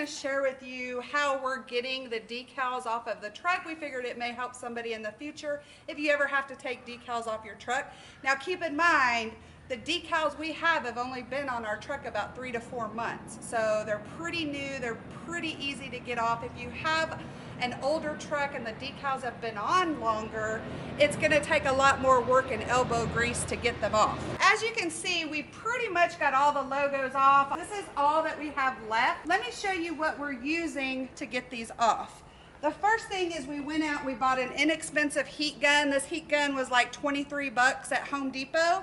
to share with you how we're getting the decals off of the truck. We figured it may help somebody in the future if you ever have to take decals off your truck. Now keep in mind, the decals we have only been on our truck about 3 to 4 months. So they're pretty new, they're pretty easy to get off. If you have an older truck and the decals have been on longer, it's gonna take a lot more work and elbow grease to get them off. As you can see, we pretty much got all the logos off. This is all that we have left. Let me show you what we're using to get these off. The first thing is we went out and we bought an inexpensive heat gun. This heat gun was like 23 bucks at Home Depot.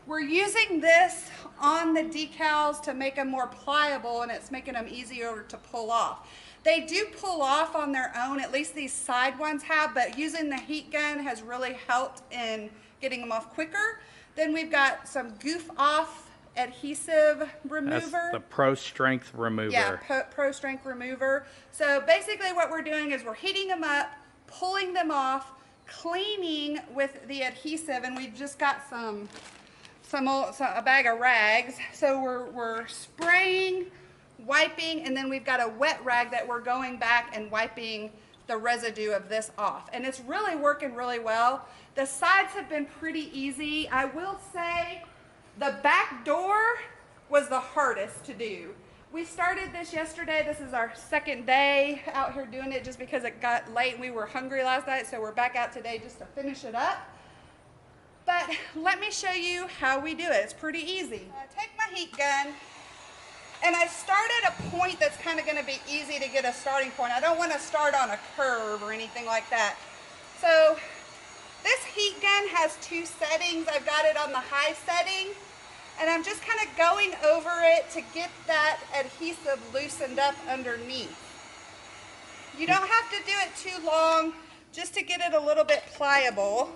We're using this on the decals to make them more pliable, and it's making them easier to pull off. They do pull off on their own, at least these side ones have, but using the heat gun has really helped in getting them off quicker. Then we've got some goof off adhesive remover. That's the Pro Strength remover. Yeah, Pro Strength remover. So basically what we're doing is we're heating them up, pulling them off, cleaning with the adhesive, and we've just got a bag of rags. So we're spraying, wiping, and then we've got a wet rag that we're going back and wiping the residue of this off. And it's really working really well. The sides have been pretty easy. I will say the back door was the hardest to do. We started this yesterday. This is our second day out here doing it just because it got late and we were hungry last night. So we're back out today just to finish it up. But let me show you how we do it. It's pretty easy. Take my heat gun, and I start at a point that's kind of going to be easy to get a starting point. I don't want to start on a curve or anything like that. So this heat gun has 2 settings. I've got it on the high setting, and I'm just kind of going over it to get that adhesive loosened up underneath. You don't have to do it too long, just to get it a little bit pliable.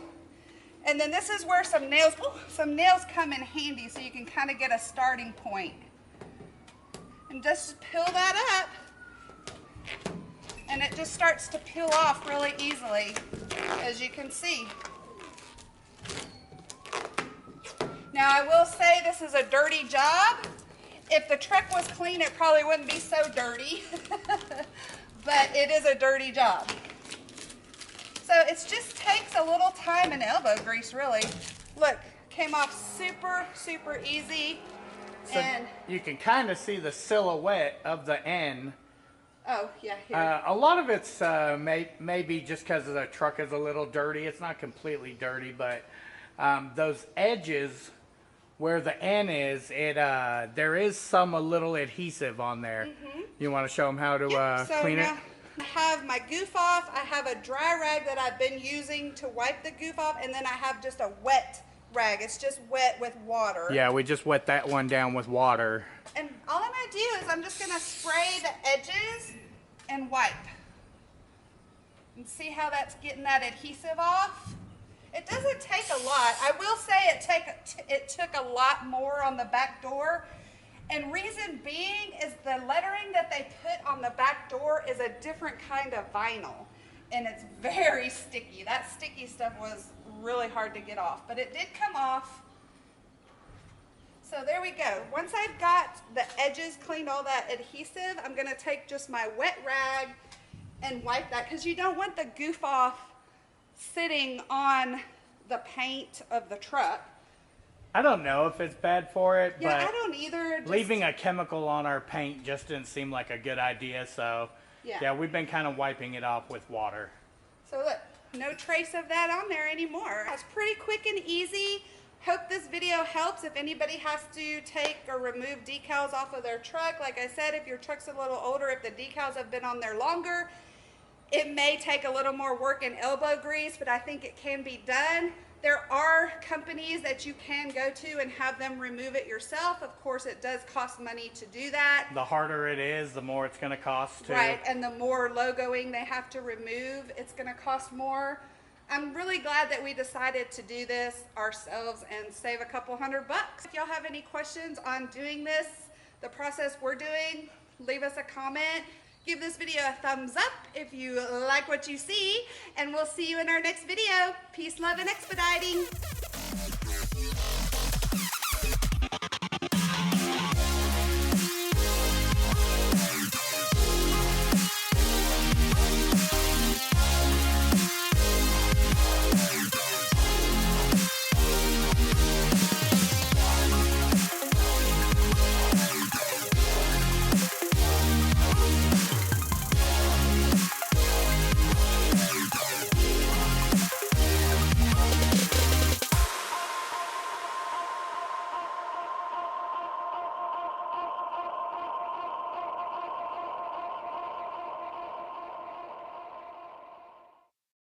And then this is where some nails come in handy, so you can kind of get a starting point. And just peel that up, and it just starts to peel off really easily, as you can see. Now I will say this is a dirty job. If the truck was clean, it probably wouldn't be so dirty, but it is a dirty job. So it just takes a little time and elbow grease, really. Look, came off super, super easy. So and you can kind of see the silhouette of the end. Oh, yeah, here. A lot of it's maybe just because the truck is a little dirty. It's not completely dirty, but those edges where the N is, there is a little adhesive on there. Mm-hmm. You want to show them how to clean it? I have my goof off. I have a dry rag that I've been using to wipe the goof off, and then I have just a wet rag. It's just wet with water. Yeah, we just wet that one down with water. And all I'm going to do is I'm just going to spray the edges and wipe. And see how that's getting that adhesive off? It doesn't take a lot. I will say it took a lot more on the back door. And reason being is the lettering that they put on the back door is a different kind of vinyl, and it's very sticky. That sticky stuff was really hard to get off, but it did come off. So there we go. Once I've got the edges cleaned, all that adhesive, I'm going to take just my wet rag and wipe that, because you don't want the goof off sitting on the paint of the truck. I don't know if it's bad for it, yeah, but I don't either. Leaving a chemical on our paint just didn't seem like a good idea, so yeah, we've been kind of wiping it off with water. So look, no trace of that on there anymore. It's pretty quick and easy. Hope this video helps. If anybody has to take or remove decals off of their truck, like I said, if your truck's a little older, if the decals have been on there longer, it may take a little more work and elbow grease, but I think it can be done. There are companies that you can go to and have them remove it yourself. Of course, it does cost money to do that. The harder it is, the more it's going to cost too. Right, and the more logoing they have to remove, it's going to cost more. I'm really glad that we decided to do this ourselves and save a couple $100 bucks. If y'all have any questions on doing this, the process we're doing, leave us a comment. Give this video a thumbs up if you like what you see, and we'll see you in our next video. Peace, love, and expediting.